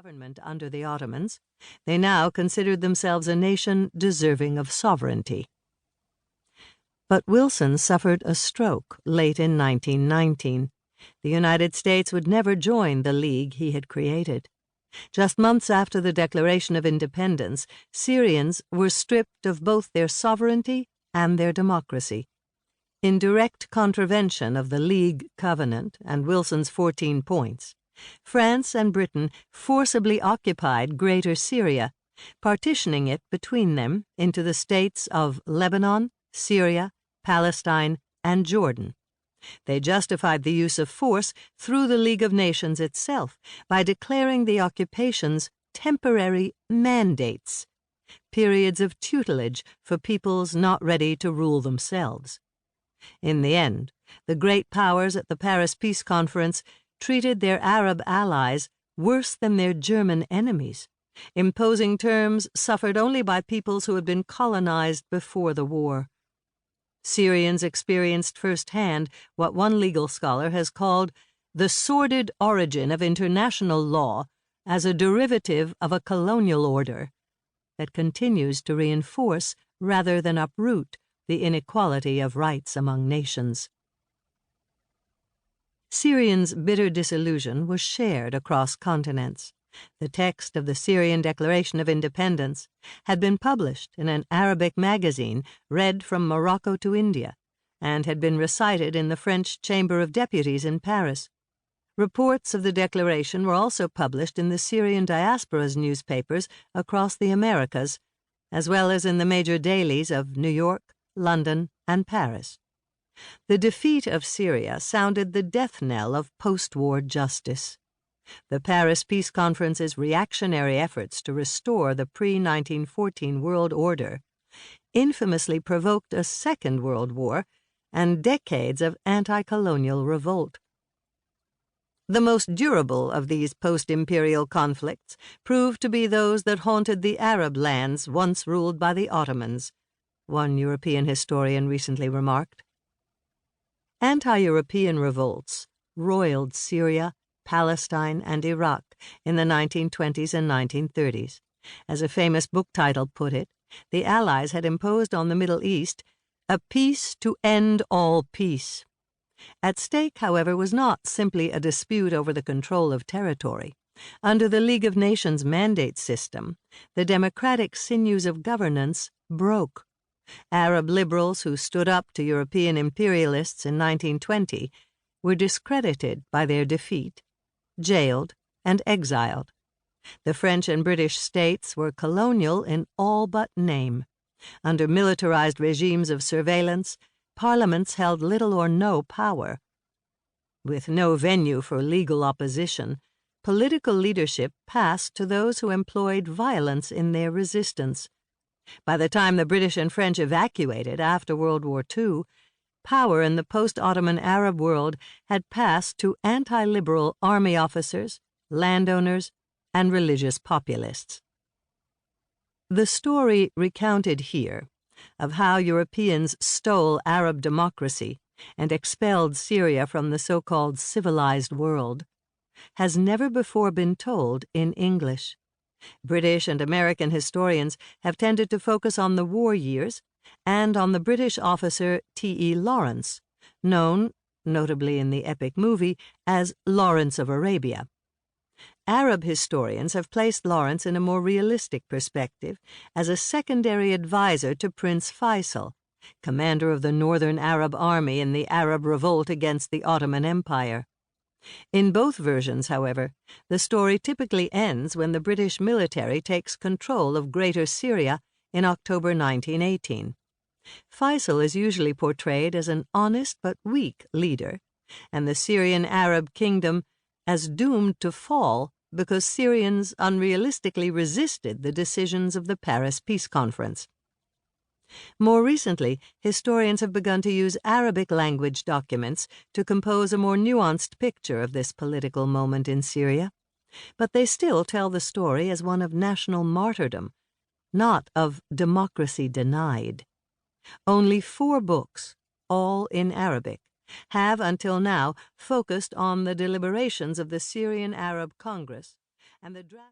government under the Ottomans, they now considered themselves a nation deserving of sovereignty. But Wilson suffered a stroke late in 1919. The United States would never join the league he had created. Just months after the Declaration of Independence, Syrians were stripped of both their sovereignty and their democracy. In direct contravention of the League Covenant and Wilson's 14 points, France and Britain forcibly occupied Greater Syria, partitioning it between them into the states of Lebanon, Syria, Palestine, and Jordan. They justified the use of force through the League of Nations itself by declaring the occupations temporary mandates, periods of tutelage for peoples not ready to rule themselves. In the end, the great powers at the Paris Peace Conference treated their Arab allies worse than their German enemies, imposing terms suffered only by peoples who had been colonized before the war. Syrians experienced firsthand what one legal scholar has called the sordid origin of international law as a derivative of a colonial order that continues to reinforce rather than uproot the inequality of rights among nations. Syrians' bitter disillusion was shared across continents. The text of the Syrian Declaration of Independence had been published in an Arabic magazine read from Morocco to India, and had been recited in the French Chamber of Deputies in Paris. Reports of the declaration were also published in the Syrian diaspora's newspapers across the Americas, as well as in the major dailies of New York, London, and Paris. The defeat of Syria sounded the death knell of post-war justice. The Paris Peace Conference's reactionary efforts to restore the pre-1914 world order infamously provoked a second world war and decades of anti-colonial revolt. The most durable of these post-imperial conflicts proved to be those that haunted the Arab lands once ruled by the Ottomans, one European historian recently remarked. Anti-European revolts roiled Syria, Palestine, and Iraq in the 1920s and 1930s. As a famous book title put it, the Allies had imposed on the Middle East a peace to end all peace. At stake, however, was not simply a dispute over the control of territory. Under the League of Nations mandate system, the democratic sinews of governance broke. Arab liberals who stood up to European imperialists in 1920 were discredited by their defeat, jailed, and exiled. The French and British states were colonial in all but name. Under militarized regimes of surveillance, parliaments held little or no power. With no venue for legal opposition, political leadership passed to those who employed violence in their resistance. By the time the British and French evacuated after World War II, power in the post-Ottoman Arab world had passed to anti-liberal army officers, landowners, and religious populists. The story recounted here of how Europeans stole Arab democracy and expelled Syria from the so-called civilized world has never before been told in English. British and American historians have tended to focus on the war years and on the British officer T.E. Lawrence, known, notably in the epic movie, as Lawrence of Arabia. Arab historians have placed Lawrence in a more realistic perspective as a secondary advisor to Prince Faisal, commander of the Northern Arab Army in the Arab revolt against the Ottoman Empire. In both versions, however, the story typically ends when the British military takes control of Greater Syria in October 1918. Faisal is usually portrayed as an honest but weak leader, and the Syrian Arab kingdom as doomed to fall because Syrians unrealistically resisted the decisions of the Paris Peace Conference. More recently, historians have begun to use Arabic language documents to compose a more nuanced picture of this political moment in Syria, but they still tell the story as one of national martyrdom, not of democracy denied. Only 4 books, all in Arabic, have until now focused on the deliberations of the Syrian Arab Congress and the draft